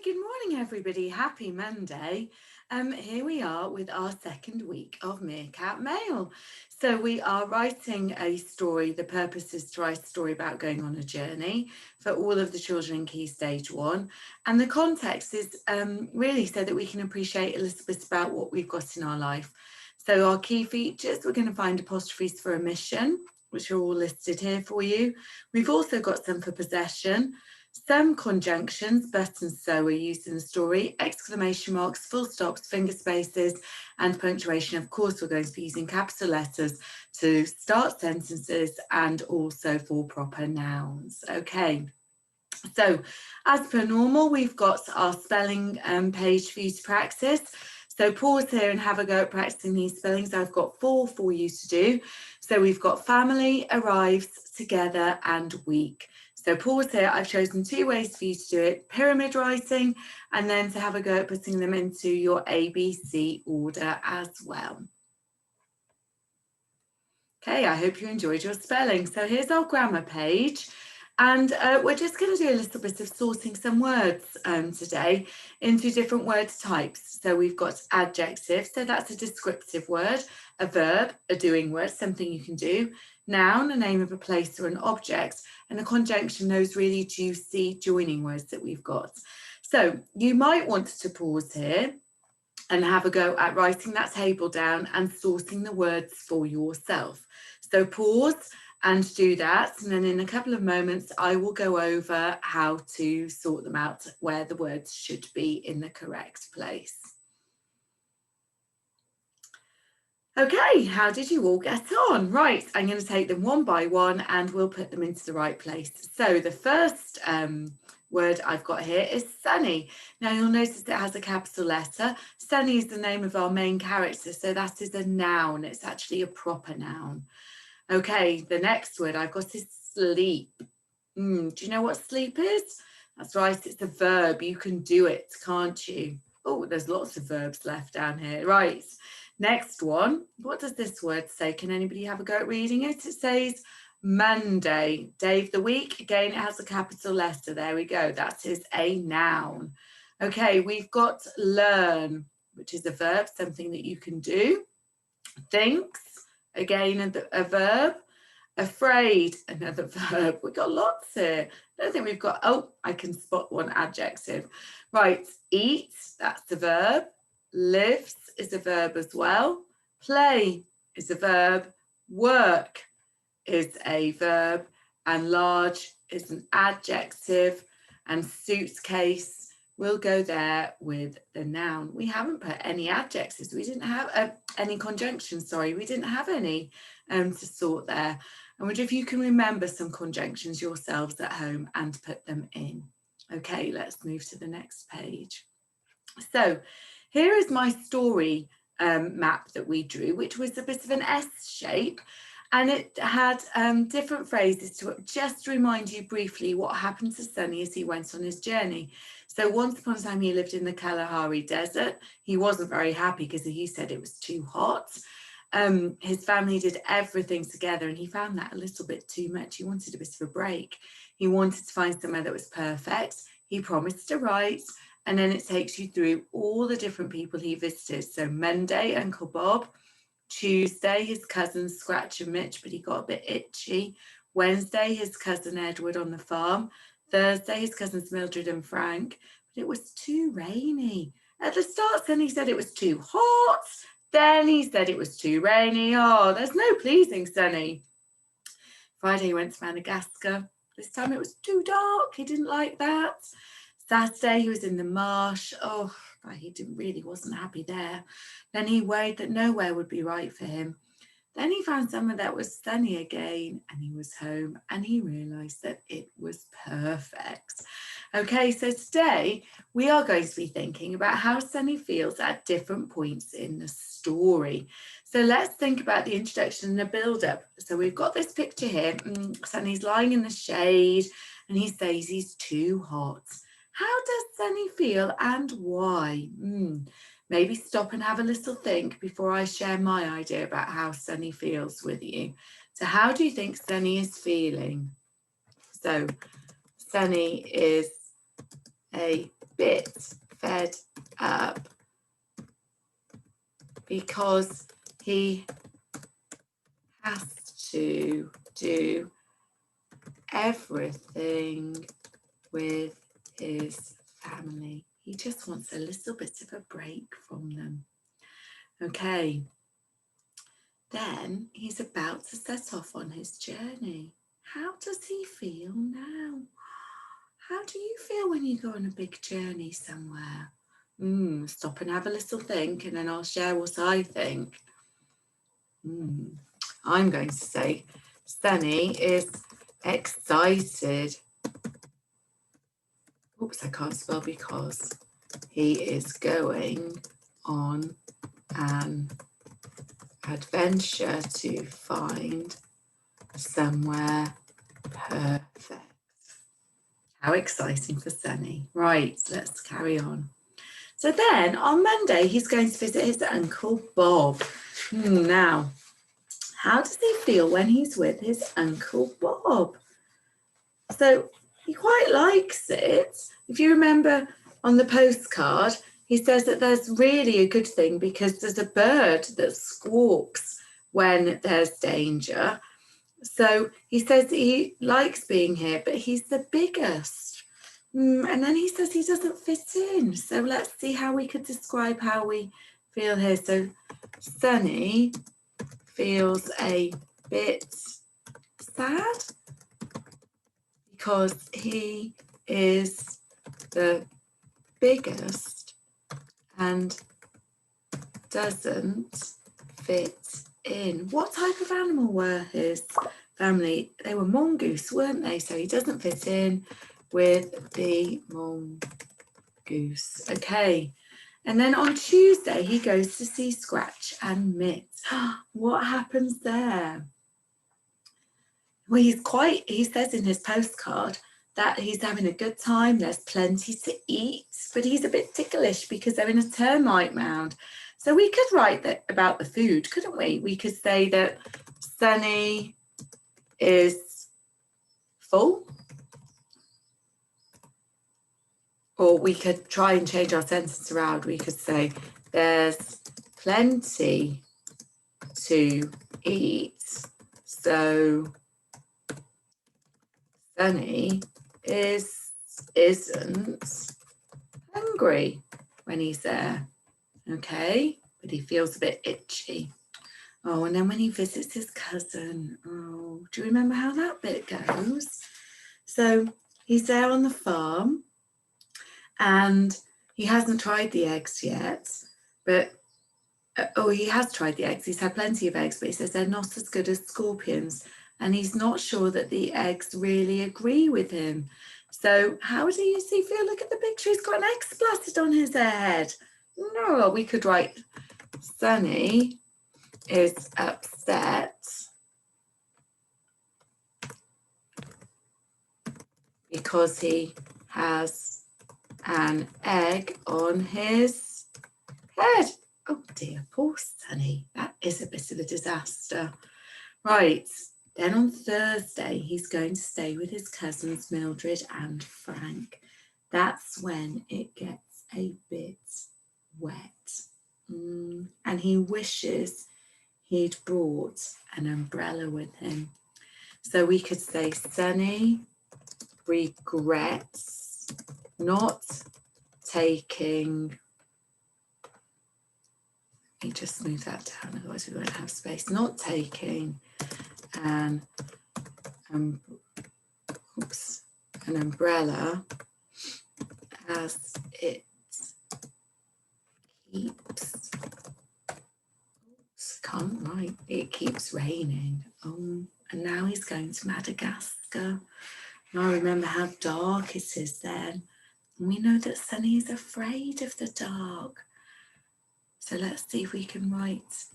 Good morning, everybody. Happy Monday. Here we are with our second week of Meerkat Mail. So we are writing a story. The purpose is to write a story about going on a journey for all of the children in Key Stage 1. And the context is really so that we can appreciate a little bit about what we've got in our life. So our key features, we're going to find apostrophes for omission, which are all listed here for you. We've also got some for possession. Some conjunctions, but and so, are used in the story, exclamation marks, full stops, finger spaces, and punctuation. Of course, we're going to be using capital letters to start sentences and also for proper nouns. Okay, so as per normal, we've got our spelling page for you to practice. So pause here and have a go at practicing these spellings. I've got 4 for you to do. So we've got family, arrives, together, and week. So pause here. I've chosen 2 ways for you to do it: pyramid writing, and then to have a go at putting them into your ABC order as well. Okay, I hope you enjoyed your spelling. So here's our grammar page. And we're just going to do a little bit of sorting some words today into different word types. So we've got adjective, so that's a descriptive word, a verb, a doing word, something you can do, noun, a name of a place or an object, and a conjunction, those really juicy joining words that we've got. So you might want to pause here and have a go at writing that table down and sorting the words for yourself. So pause and do that, and then in a couple of moments I will go over how to sort them out, where the words should be in the correct place. Okay, how did you all get on? Right, I'm going to take them one by one and we'll put them into the right place. So the first word I've got here is Sunny. Now you'll notice it has a capital letter. Sunny is the name of our main character, so that is a noun. It's actually a proper noun. Okay, the next word I've got is sleep. Do you know what sleep is? That's right, it's a verb. You can do it, can't you? Oh, there's lots of verbs left down here. Right, next one. What does this word say? Can anybody have a go at reading it? It says Monday, day of the week. Again, it has a capital letter. There we go. That is a noun. Okay, we've got learn, which is a verb, something that you can do. Thinks, again, a verb. Afraid, another verb. We've got lots here. I don't think we've got, oh, I can spot one adjective. Right, eat, that's a verb. Lives is a verb as well. Play is a verb. Work is a verb. And large is an adjective. And suitcase will go there with the noun. We haven't put any adjectives. We didn't have any conjunctions, sorry. We didn't have any to sort there. I wonder if you can remember some conjunctions yourselves at home and put them in. Okay, let's move to the next page. So here is my story map that we drew, which was a bit of an S shape. And it had different phrases to just remind you briefly what happened to Sunny as he went on his journey. So once upon a time, he lived in the Kalahari Desert. He wasn't very happy because he said it was too hot. His family did everything together and he found that a little bit too much. He wanted a bit of a break. He wanted to find somewhere that was perfect. He promised to write, and then it takes you through all the different people he visited. So Monday, Uncle Bob. Tuesday, his cousins Scratch and Mitch, but he got a bit itchy. Wednesday, his cousin Edward on the farm. Thursday, his cousins Mildred and Frank, but it was too rainy. At the start, then he said it was too hot. Then he said it was too rainy. Oh, there's no pleasing Sunny. Friday, he went to Madagascar. This time it was too dark. He didn't like that. Saturday, he was in the marsh. Oh, he really wasn't happy there. Then he worried that nowhere would be right for him. Then he found somewhere that was sunny again and he was home and he realised that it was perfect. Okay, so today we are going to be thinking about how Sunny feels at different points in the story. So let's think about the introduction and the build-up. So we've got this picture here. Sunny's lying in the shade and he says he's too hot. How does Sunny feel and why? Maybe stop and have a little think before I share my idea about how Sunny feels with you. So how do you think Sunny is feeling? So Sunny is a bit fed up because he has to do everything with his family. He just wants a little bit of a break from them. Okay, then he's about to set off on his journey. How does he feel now? How do you feel when you go on a big journey somewhere? Stop and have a little think, and then I'll share what I think. I'm going to say Sunny is excited. Oops, I can't spell because he is going on an adventure to find somewhere perfect. How exciting for Sunny. Right, let's carry on. So then on Monday, he's going to visit his Uncle Bob. Now, how does he feel when he's with his Uncle Bob? So he quite likes it. If you remember on the postcard, he says that there's really a good thing because there's a bird that squawks when there's danger. So he says he likes being here, but he's the biggest. And then he says he doesn't fit in. So let's see how we could describe how we feel here. So Sunny feels a bit sad because he is the biggest and doesn't fit in. What type of animal were his family? They were mongoose, weren't they? So he doesn't fit in with the mongoose. Okay. And then on Tuesday, he goes to see Scratch and Mitt. What happens there? Well, he says in his postcard that he's having a good time. There's plenty to eat, but he's a bit ticklish because they're in a termite mound. So we could write that about the food, couldn't we? We could say that Sunny is full. Or we could try and change our sentence around. We could say there's plenty to eat. So Sunny isn't hungry when he's there. Okay, but he feels a bit itchy. Oh, and then when he visits his cousin, oh, do you remember how that bit goes? So he's there on the farm and he hasn't tried the eggs yet, but he has tried the eggs. He's had plenty of eggs, but he says they're not as good as scorpions. And he's not sure that the eggs really agree with him. So how do you see feel? Look at the picture. He's got an egg splattered on his head. No, we could write Sunny is upset because he has an egg on his head. Oh dear, poor Sunny. That is a bit of a disaster. Right, then on Thursday, he's going to stay with his cousins Mildred and Frank. That's when it gets a bit wet. And he wishes he'd brought an umbrella with him. So we could say Sunny regrets not taking, let me just smooth that down, otherwise we won't have space, not taking an umbrella as it keeps, it keeps raining. And now he's going to Madagascar. Now remember how dark it is then. And we know that Sunny is afraid of the dark. So let's see if we can write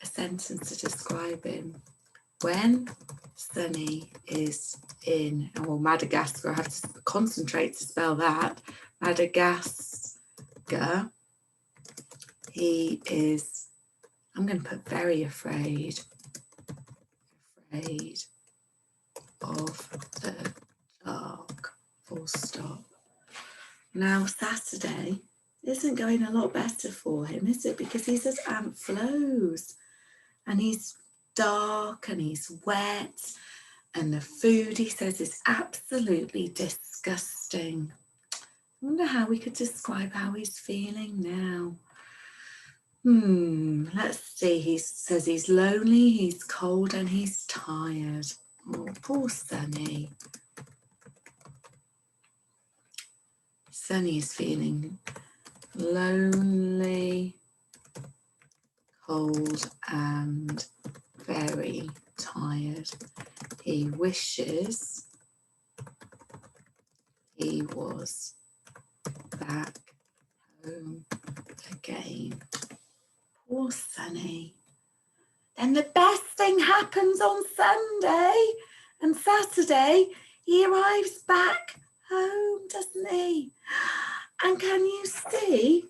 a sentence to describe him. When Sunny is in, Madagascar, I have to concentrate to spell that. Madagascar, he is, I'm going to put very afraid of the dark, full stop. Now Saturday isn't going a lot better for him, is it? Because he's at Aunt Flo's and he's dark and he's wet and the food, he says, is absolutely disgusting. I wonder how we could describe how he's feeling now. Let's see. He says he's lonely, he's cold and he's tired. Oh, poor Sunny. Sunny is feeling lonely, cold and very tired. He wishes he was back home again. Poor Sunny. Then the best thing happens on Sunday, and Saturday he arrives back home, doesn't he? And can you see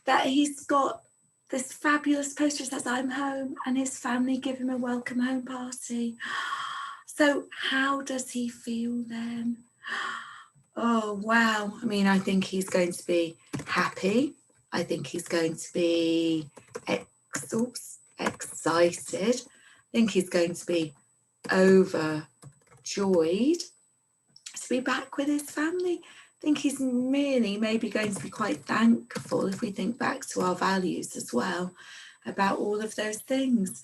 that he's got this fabulous poster that says I'm home, and his family give him a welcome home party. So how does he feel then? Oh, wow. I mean, I think he's going to be happy. I think he's going to be excited. I think he's going to be overjoyed to be back with his family. I think he's really maybe going to be quite thankful, if we think back to our values as well, about all of those things.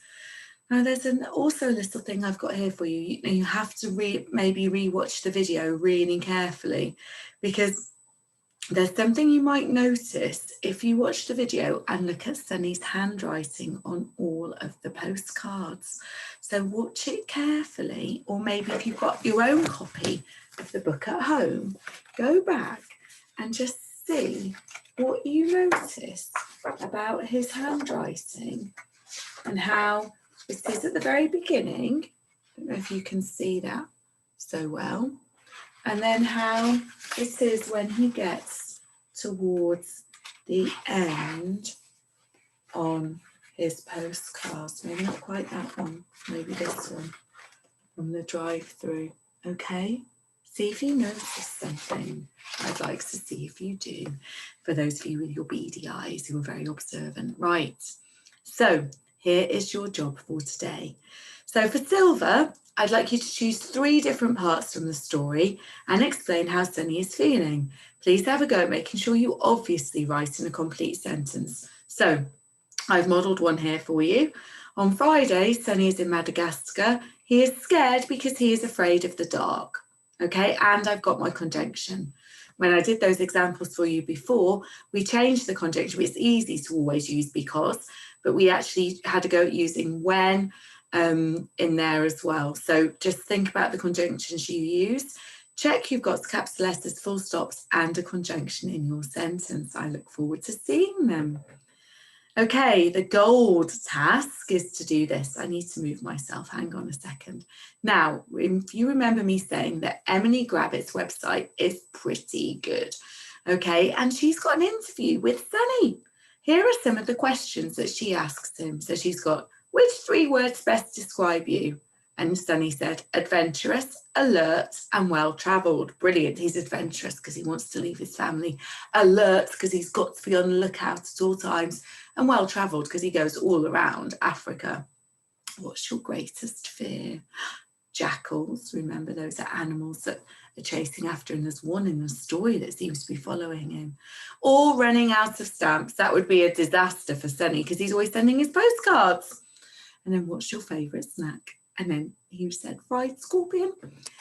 Now, there's also a little thing I've got here for you. You have to maybe rewatch the video really carefully, because there's something you might notice if you watch the video and look at Sunny's handwriting on all of the postcards. So watch it carefully, or maybe if you've got your own copy of the book at home, go back and just see what you notice about his handwriting and how this is at the very beginning. I don't know if you can see that so well. And then how this is when he gets towards the end on his postcards. Maybe not quite that one, maybe this one from the drive-through. Okay, see if you notice something. I'd like to see if you do, for those of you with your beady eyes who are very observant. Right, so here is your job for today. So for Silver, I'd like you to choose 3 different parts from the story and explain how Sunny is feeling. Please have a go at making sure you obviously write in a complete sentence. So I've modelled one here for you. On Friday, Sunny is in Madagascar. He is scared because he is afraid of the dark. Okay, and I've got my conjunction. When I did those examples for you before, we changed the conjunction. It's easy to always use because, but we actually had to go using when in there as well. So just think about the conjunctions you use. Check you've got capital letters, full stops and a conjunction in your sentence. I look forward to seeing them. Okay, the gold task is to do this. I need to move myself, hang on a second. Now, if you remember me saying that Emily Gravitt's website is pretty good, okay, and she's got an interview with Sunny. Here are some of the questions that she asks him. So she's got, which 3 words best describe you? And Sunny said, adventurous, alert, and well-travelled. Brilliant. He's adventurous because he wants to leave his family. Alert because he's got to be on the lookout at all times. And well-travelled because he goes all around Africa. What's your greatest fear? Jackals. Remember, those are animals that are chasing after him. There's one in the story that seems to be following him. Or running out of stamps. That would be a disaster for Sunny because he's always sending his postcards. And then what's your favourite snack? And then he said, fried scorpion.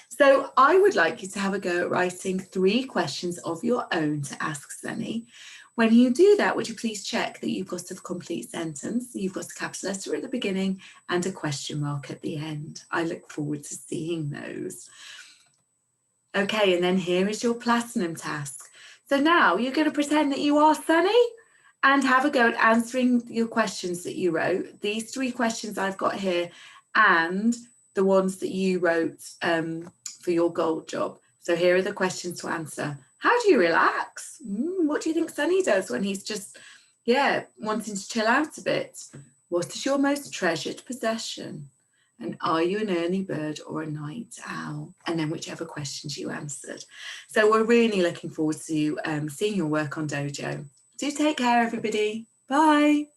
So I would like you to have a go at writing 3 questions of your own to ask Sunny. When you do that, would you please check that you've got a complete sentence, you've got a capital letter at the beginning and a question mark at the end. I look forward to seeing those. Okay, and then here is your platinum task. So now you're going to pretend that you are Sunny and have a go at answering your questions that you wrote. These 3 questions I've got here and the ones that you wrote for your gold job. So here are the questions to answer. How do you relax? What do you think Sunny does when he's just, wanting to chill out a bit? What is your most treasured possession? And are you an early bird or a night owl? And then whichever questions you answered. So we're really looking forward to seeing your work on Dojo. Do take care, everybody. Bye.